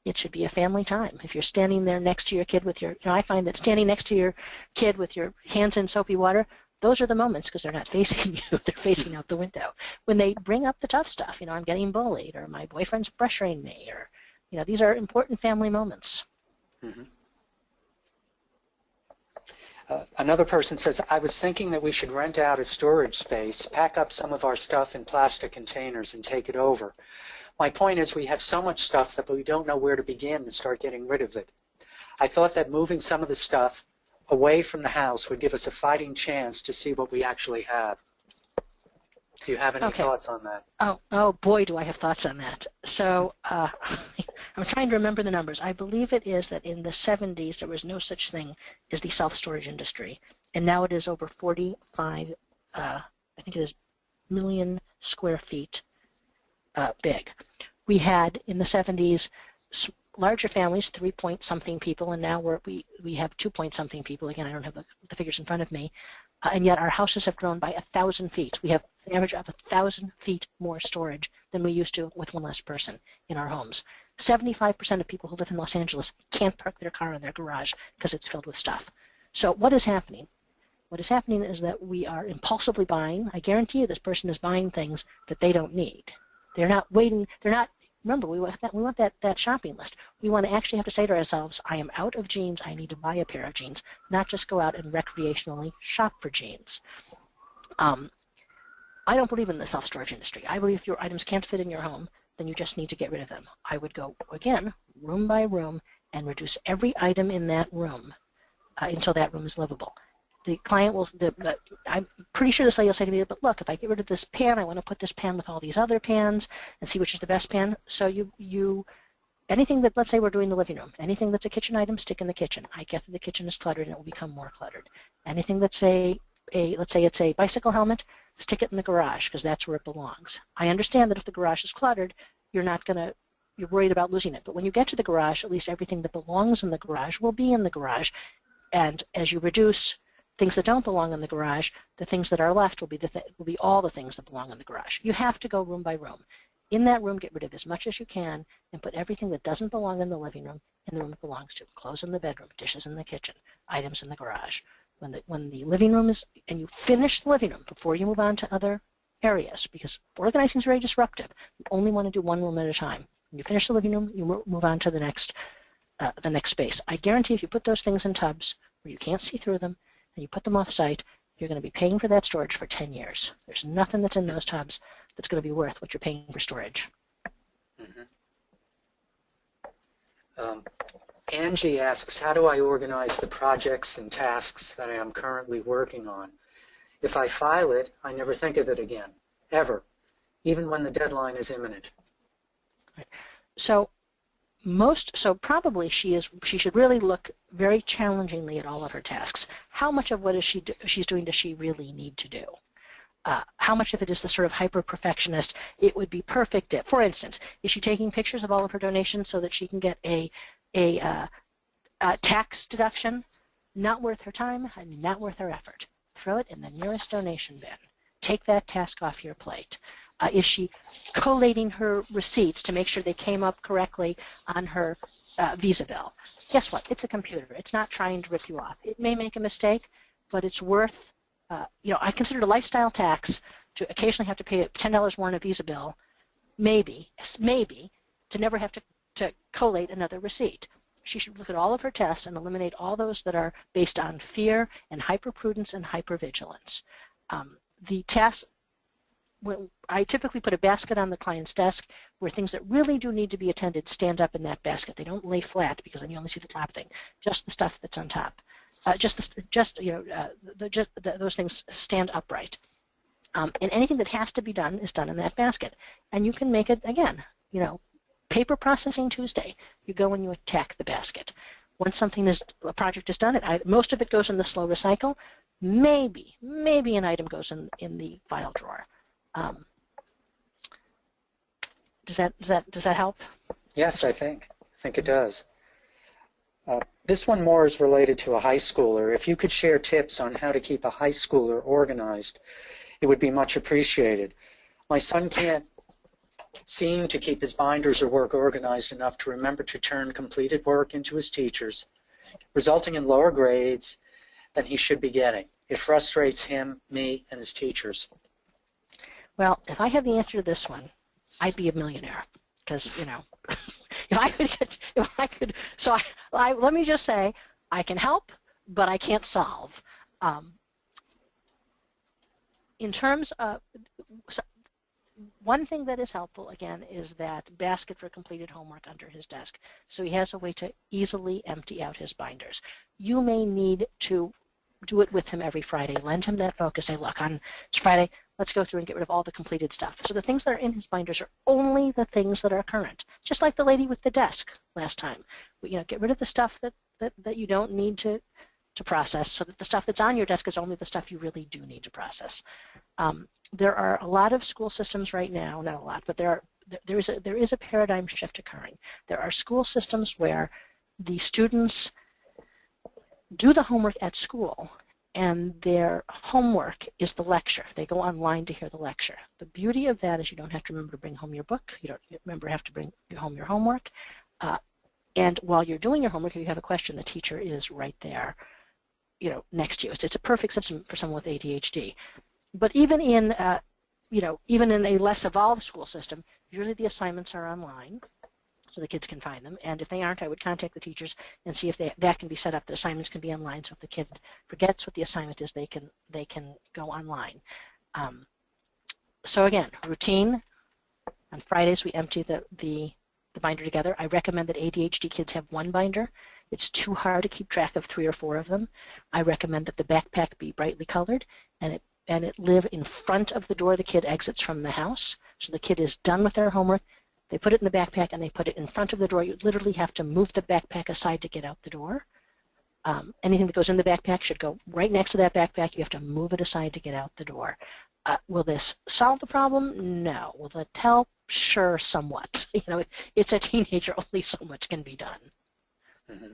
It should be a family time. If you're standing there next to your kid with your, I find that standing next to your kid with your hands in soapy water, those are the moments, because they're not facing you, they're facing out the window. When they bring up the tough stuff, I'm getting bullied, or my boyfriend's pressuring me, or, these are important family moments. Mm-hmm. Another person says, I was thinking that we should rent out a storage space, pack up some of our stuff in plastic containers, and take it over. My point is we have so much stuff that we don't know where to begin to start getting rid of it. I thought that moving some of the stuff away from the house would give us a fighting chance to see what we actually have. Do you have any thoughts on that? Oh, boy, do I have thoughts on that. So I'm trying to remember the numbers. I believe it is that in the 70s there was no such thing as the self-storage industry, and now it is over 45, I think it is million square feet big. We had in the 70s larger families, 3-point-something people, and now we have 2-point-something people. Again, I don't have the figures in front of me. And yet our houses have grown by 1,000 feet. We have an average of 1,000 feet more storage than we used to with one less person in our homes. 75% of people who live in Los Angeles can't park their car in their garage because it's filled with stuff. So what is happening? What is happening is that we are impulsively buying. I guarantee you this person is buying things that they don't need. They're not waiting. They're not. Remember, we want that shopping list. We want to actually have to say to ourselves, I am out of jeans, I need to buy a pair of jeans, not just go out and recreationally shop for jeans. I don't believe in the self-storage industry. I believe if your items can't fit in your home, then you just need to get rid of them. I would go, again, room by room, and reduce every item in that room until that room is livable. The client will, I'm pretty sure this lady will say to me, but look, if I get rid of this pan, I want to put this pan with all these other pans and see which is the best pan. So anything that, let's say we're doing the living room, anything that's a kitchen item, stick in the kitchen. I get that the kitchen is cluttered and it will become more cluttered. Anything that's let's say it's a bicycle helmet, stick it in the garage because that's where it belongs. I understand that if the garage is cluttered, you're worried about losing it. But when you get to the garage, at least everything that belongs in the garage will be in the garage. And as you reduce things that don't belong in the garage, the things that are left will be all the things that belong in the garage. You have to go room by room. In that room, get rid of as much as you can and put everything that doesn't belong in the living room in the room it belongs to. Clothes in the bedroom, dishes in the kitchen, items in the garage. When the living room is, and you finish the living room before you move on to other areas, because organizing is very disruptive. You only want to do one room at a time. When you finish the living room, you move on to the next space. I guarantee if you put those things in tubs where you can't see through them, and you put them off-site, you're going to be paying for that storage for 10 years. There's nothing that's in those tubs that's going to be worth what you're paying for storage. Mm-hmm. Angie asks, how do I organize the projects and tasks that I am currently working on? If I file it, I never think of it again, ever, even when the deadline is imminent. Right. So probably she should really look very challengingly at all of her tasks. How much of what she's doing does she really need to do? How much of it is the sort of hyper-perfectionist, it would be perfect if, for instance, is she taking pictures of all of her donations so that she can get a tax deduction? Not worth her time and not worth her effort. Throw it in the nearest donation bin. Take that task off your plate. Is she collating her receipts to make sure they came up correctly on her Visa bill? Guess what? It's a computer. It's not trying to rip you off. It may make a mistake, but it's worth, I consider it a lifestyle tax to occasionally have to pay $10 more on a Visa bill, maybe, to never have to collate another receipt. She should look at all of her tests and eliminate all those that are based on fear and hyperprudence and hypervigilance. The tasks, I typically put a basket on the client's desk where things that really do need to be attended stand up in that basket. They don't lay flat because then you only see the top thing, just the stuff that's on top. Those things stand upright. And anything that has to be done is done in that basket. And you can make it, again, paper processing Tuesday. You go and you attack the basket. once a project is done, most of it goes in the slow recycle. Maybe an item goes in the file drawer. Does that help? Yes, I think it does. This one more is related to a high schooler. If you could share tips on how to keep a high schooler organized, it would be much appreciated. My son can't seem to keep his binders or work organized enough to remember to turn completed work into his teachers, resulting in lower grades than he should be getting. It frustrates him, me, and his teachers. Well, if I had the answer to this one, I'd be a millionaire, because, if I could, so let me just say, I can help, but I can't solve. In terms of, one thing that is helpful, again, is that basket for completed homework under his desk, so he has a way to easily empty out his binders. You may need to do it with him every Friday. Lend him that focus. Say, look, it's Friday, let's go through and get rid of all the completed stuff. So the things that are in his binders are only the things that are current, just like the lady with the desk last time. Get rid of the stuff that you don't need to process, so that the stuff that's on your desk is only the stuff you really do need to process. There are a lot of school systems right now, not a lot, but there is a paradigm shift occurring. There are school systems where the students do the homework at school, and their homework is the lecture. They go online to hear the lecture. The beauty of that is you don't have to remember to bring home your book. You don't have to bring home your homework. And while you're doing your homework, if you have a question, the teacher is right there, next to you. It's a perfect system for someone with ADHD. But even in a less evolved school system, usually the assignments are online, so the kids can find them. And if they aren't, I would contact the teachers and see if that can be set up. The assignments can be online, so if the kid forgets what the assignment is, they can go online. So again, routine. On Fridays, we empty the binder together. I recommend that ADHD kids have one binder. It's too hard to keep track of 3 or 4 of them. I recommend that the backpack be brightly colored and it live in front of the door the kid exits from the house. So the kid is done with their homework. They put it in the backpack and they put it in front of the door. You literally have to move the backpack aside to get out the door. Anything that goes in the backpack should go right next to that backpack. You have to move it aside to get out the door. Will this solve the problem? No. Will it help? Sure, somewhat. It's a teenager. Only so much can be done. Mm-hmm.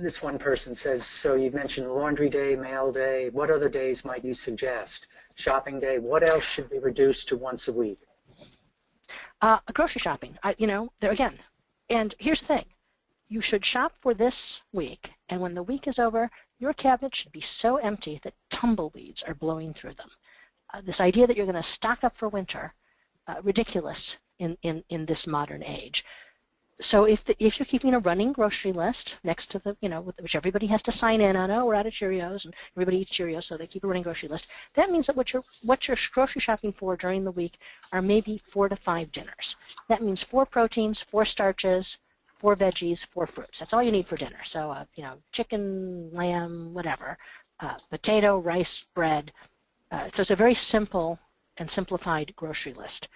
This one person says, so you mentioned laundry day, mail day. What other days might you suggest? Shopping day. What else should be reduced to once a week? Grocery shopping. There again. And here's the thing. You should shop for this week, and when the week is over, your cabinet should be so empty that tumbleweeds are blowing through them. This idea that you're going to stock up for winter, ridiculous in this modern age. So if you're keeping a running grocery list next to the, which everybody has to sign in on, we're out of Cheerios, and everybody eats Cheerios, so they keep a running grocery list. That means that what you're grocery shopping for during the week are maybe 4 to 5 dinners. That means 4 proteins, 4 starches, 4 veggies, 4 fruits. That's all you need for dinner. So, chicken, lamb, whatever, potato, rice, bread. So it's a very simple and simplified grocery list.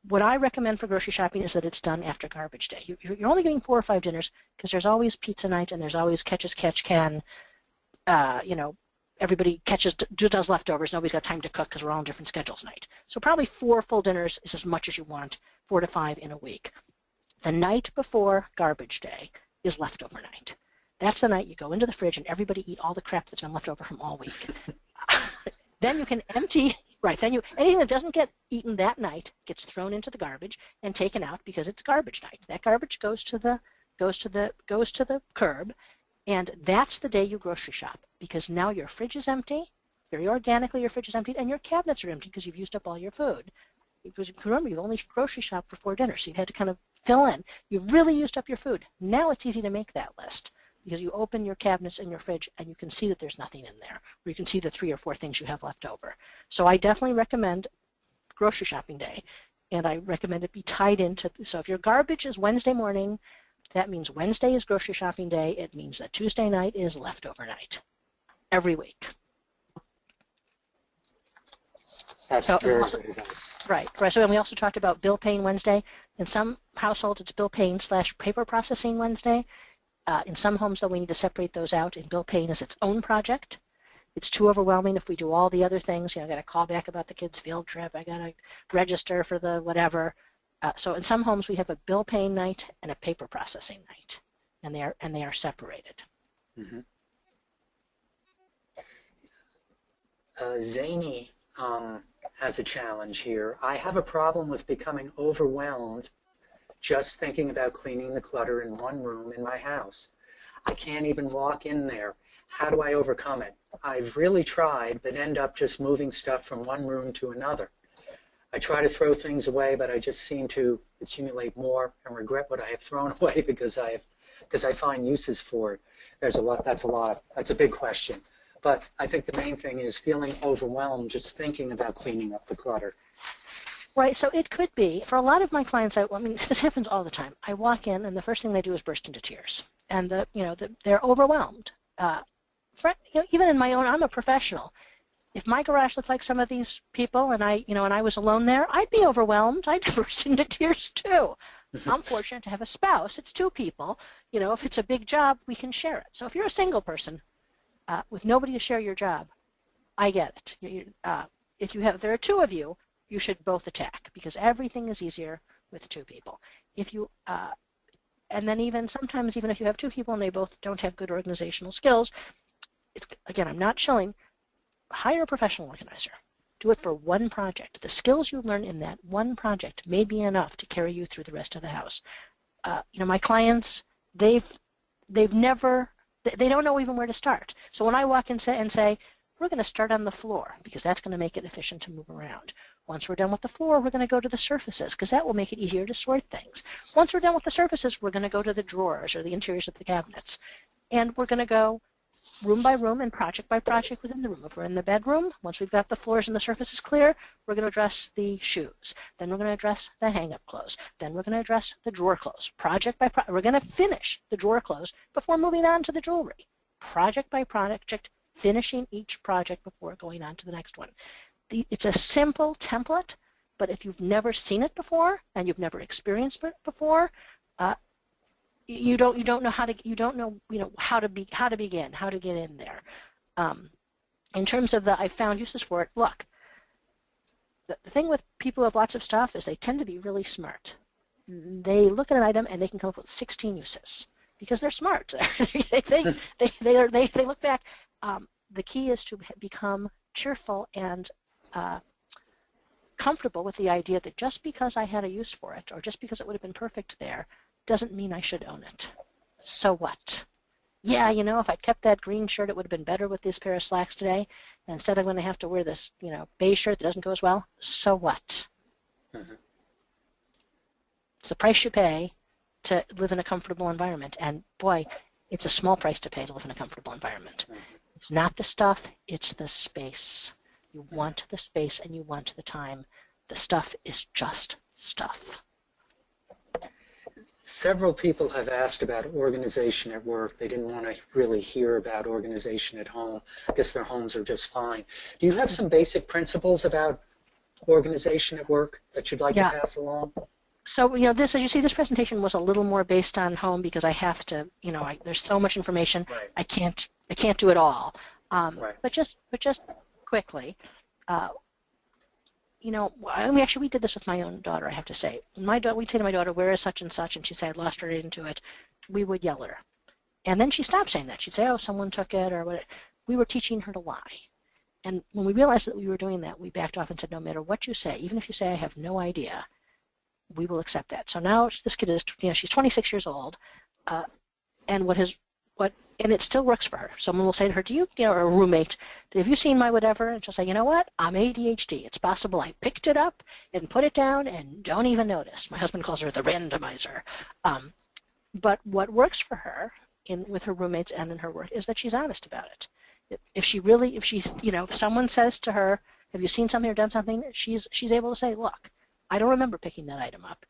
What I recommend for grocery shopping is that it's done after garbage day. You're only getting 4 or 5 dinners because there's always pizza night and there's always catch as catch can. Everybody does leftovers. Nobody's got time to cook because we're all on different schedules night. So probably 4 full dinners is as much as you want, 4 to 5 in a week. The night before garbage day is leftover night. That's the night you go into the fridge and everybody eat all the crap that's been left over from all week. Then you can empty, anything that doesn't get eaten that night gets thrown into the garbage and taken out because it's garbage night. That garbage goes to the curb, and that's the day you grocery shop, because now your fridge is empty, very organically your fridge is emptied, and your cabinets are empty because you've used up all your food. Because remember, you've only grocery shopped for 4 dinners, so you've had to kind of fill in. You've really used up your food. Now it's easy to make that list because you open your cabinets in your fridge and you can see that there's nothing in there, or you can see the 3 or 4 things you have left over. So I definitely recommend grocery shopping day, and I recommend it be tied into, so if your garbage is Wednesday morning, that means Wednesday is grocery shopping day. It means that Tuesday night is leftover night every week. That's So, very good advice. right. So, and we also talked about bill paying Wednesday. In some households, it's bill paying / paper processing Wednesday. In some homes, though, we need to separate those out, and bill paying is its own project. It's too overwhelming if we do all the other things. I got to call back about the kids' field trip. I got to register for the whatever. So in some homes, we have a bill paying night and a paper processing night, and they are separated. Mm-hmm. Zany has a challenge here. I have a problem with becoming overwhelmed just thinking about cleaning the clutter in one room in my house. I can't even walk in there. How do I overcome it? I've really tried, but end up just moving stuff from one room to another. I try to throw things away, but I just seem to accumulate more and regret what I have thrown away because I find uses for it. That's a big question. But I think the main thing is feeling overwhelmed just thinking about cleaning up the clutter. Right, so it could be, for a lot of my clients, I mean, this happens all the time. I walk in, and the first thing they do is burst into tears. And they're overwhelmed. Even in my own, I'm a professional. If my garage looked like some of these people, and I was alone there, I'd be overwhelmed. I'd burst into tears too. I'm fortunate to have a spouse. It's two people. If it's a big job, we can share it. So if you're a single person with nobody to share your job, I get it. If there are two of you, you should both attack because everything is easier with two people. And then sometimes even if you have two people and they both don't have good organizational skills, again, I'm not shilling. Hire a professional organizer. Do it for one project. The skills you learn in that one project may be enough to carry you through the rest of the house. My clients, they don't know even where to start. So when I walk in and say, we're going to start on the floor because that's going to make it efficient to move around. Once we're done with the floor, we're going to go to the surfaces because that will make it easier to sort things. Once we're done with the surfaces, we're going to go to the drawers or the interiors of the cabinets. And we're going to go room by room and project by project within the room. If we're in the bedroom, once we've got the floors and the surfaces clear, we're going to address the shoes. Then we're going to address the hang-up clothes. Then we're going to address the drawer clothes. Project by project. We're going to finish the drawer clothes before moving on to the jewelry. Project by project, finishing each project before going on to the next one. It's a simple template, but if you've never seen it before and you've never experienced it before, you don't know how to begin, how to get in there. In terms of I found uses for it. Look, the thing with people who have lots of stuff is they tend to be really smart. They look at an item and they can come up with 16 uses because they're smart. they look back. The key is to become cheerful and comfortable with the idea that just because I had a use for it or just because it would have been perfect there doesn't mean I should own it. So what? Yeah, if I'd kept that green shirt, it would have been better with this pair of slacks today. And instead I'm going to have to wear this, beige shirt that doesn't go as well. So what? Mm-hmm. It's the price you pay to live in a comfortable environment. And boy, it's a small price to pay to live in a comfortable environment. Mm-hmm. It's not the stuff, it's the space. You want the space and you want the time. The stuff is just stuff. Several people have asked about organization at work. They didn't want to really hear about organization at home. I guess their homes are just fine. Do you have some basic principles about organization at work that you'd like to pass along? So, as you see, this presentation was a little more based on home because I have to, there's so much information. Right. I can't do it all. Right. But just quickly, we did this with my own daughter, I have to say. We'd say to my daughter, where is such and such? And she'd say, I lost her into it. We would yell at her. And then she stopped saying that. She'd say, oh, someone took it or what. We were teaching her to lie. And when we realized that we were doing that, we backed off and said, no matter what you say, even if you say I have no idea, we will accept that. So now this kid is, she's 26 years old, and and it still works for her. Someone will say to her, or a roommate, have you seen my whatever? And she'll say, you know what? I'm ADHD. It's possible I picked it up and put it down and don't even notice. My husband calls her the randomizer. But what works for her with her roommates and in her work is that she's honest about it. If someone says to her, have you seen something or done something? She's able to say, look, I don't remember picking that item up,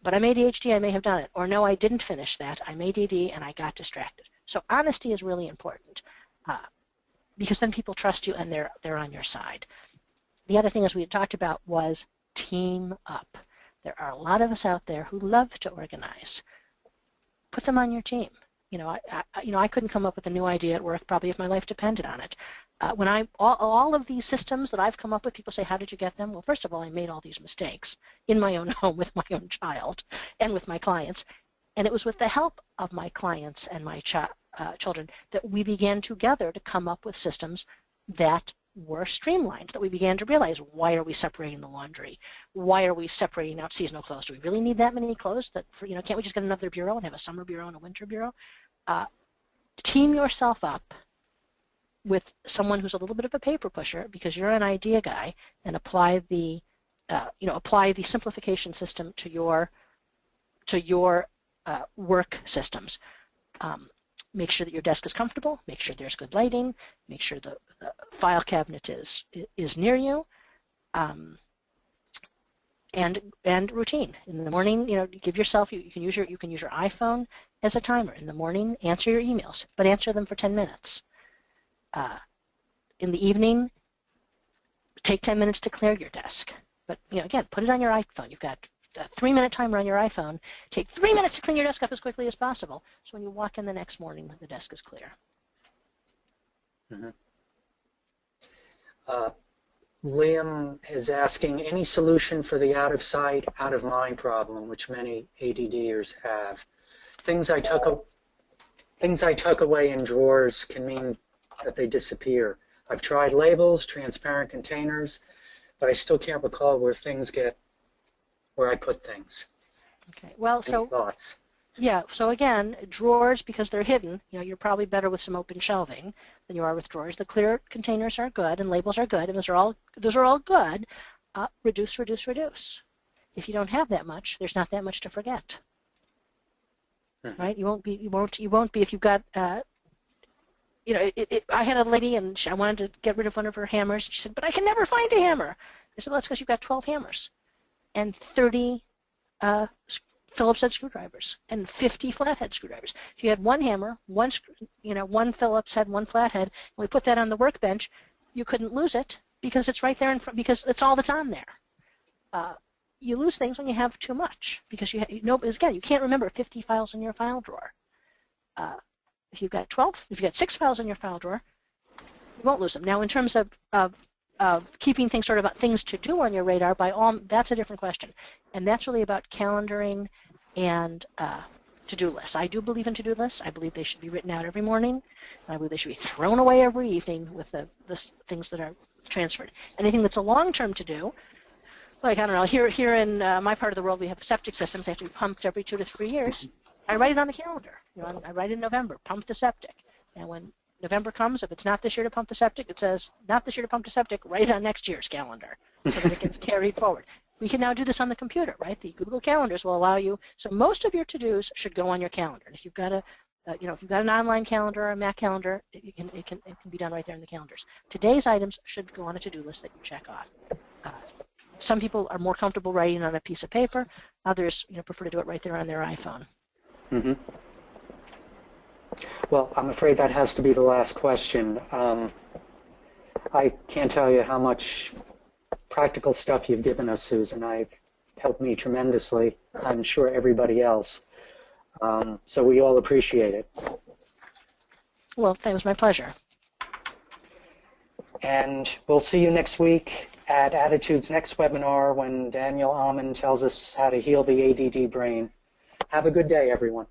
but I'm ADHD, I may have done it. Or no, I didn't finish that. I'm ADD and I got distracted. So honesty is really important because then people trust you and they're on your side. The other thing, as we had talked about, was team up. There are a lot of us out there who love to organize. Put them on your team. I couldn't come up with a new idea at work probably if my life depended on it. When all of these systems that I've come up with, people say, how did you get them? Well, first of all, I made all these mistakes in my own home with my own child and with my clients. And it was with the help of my clients and my children that we began together to come up with systems that were streamlined, that we began to realize, why are we separating the laundry? Why are we separating out seasonal clothes? Do we really need that many clothes? Can't we just get another bureau and have a summer bureau and a winter bureau? Team yourself up with someone who's a little bit of a paper pusher because you're an idea guy, and apply the simplification system to your work systems. Make sure that your desk is comfortable. Make sure there's good lighting. Make sure the file cabinet is near you. And routine. In the morning, give yourself. You can use your iPhone as a timer. In the morning, answer your emails, but answer them for 10 minutes. In the evening, take 10 minutes to clear your desk. But again, put it on your iPhone. You've got a 3-minute timer on your iPhone. Take 3 minutes to clean your desk up as quickly as possible. So when you walk in the next morning, the desk is clear. Mm-hmm. Liam is asking, any solution for the out of sight, out of mind problem, which many ADDers have? Things I tuck away in drawers can mean that they disappear. I've tried labels, transparent containers, but I still can't recall where I put things. Okay. Well, Any thoughts? Yeah, so again, drawers, because they're hidden, you're probably better with some open shelving than you are with drawers. The clear containers are good and labels are good, and those are all good. Reduce, reduce, reduce. If you don't have that much, there's not that much to forget. Mm-hmm. Right? You won't be if you've got I had a lady and I wanted to get rid of one of her hammers. She said, "But I can never find a hammer." I said, "Well, that's because you've got 12 hammers and 30 Phillips head screwdrivers and 50 flathead screwdrivers. If you had one hammer, one Phillips head, one flathead, and we put that on the workbench, you couldn't lose it because it's right there in front, because it's all that's on there. You lose things when you have too much because again, you can't remember 50 files in your file drawer. If you've got 6 files in your file drawer, you won't lose them. Now, in terms of keeping things things to do on your radar, that's a different question, and that's really about calendaring and to-do lists. I do believe in to-do lists. I believe they should be written out every morning. I believe they should be thrown away every evening with the things that are transferred. Anything that's a long-term to-do, like, I don't know, here in my part of the world, we have septic systems. They have to be pumped every 2 to 3 years. I write it on the calendar. I write in November, pump the septic. And when November comes, if it's not this year to pump the septic, it says, not this year to pump the septic, write it on next year's calendar so that it gets carried forward. We can now do this on the computer, right? The Google Calendars will allow you, so most of your to-dos should go on your calendar. And if you've got if you've got an online calendar or a Mac calendar, it can be done right there in the calendars. Today's items should go on a to-do list that you check off. Some people are more comfortable writing on a piece of paper. Others, prefer to do it right there on their iPhone. Mm-hmm. Well, I'm afraid that has to be the last question. I can't tell you how much practical stuff you've given us, Susan. I've helped me tremendously. I'm sure everybody else. So we all appreciate it. Well, that was my pleasure. And we'll see you next week at Attitude's next webinar when Daniel Almond tells us how to heal the ADD brain. Have a good day, everyone.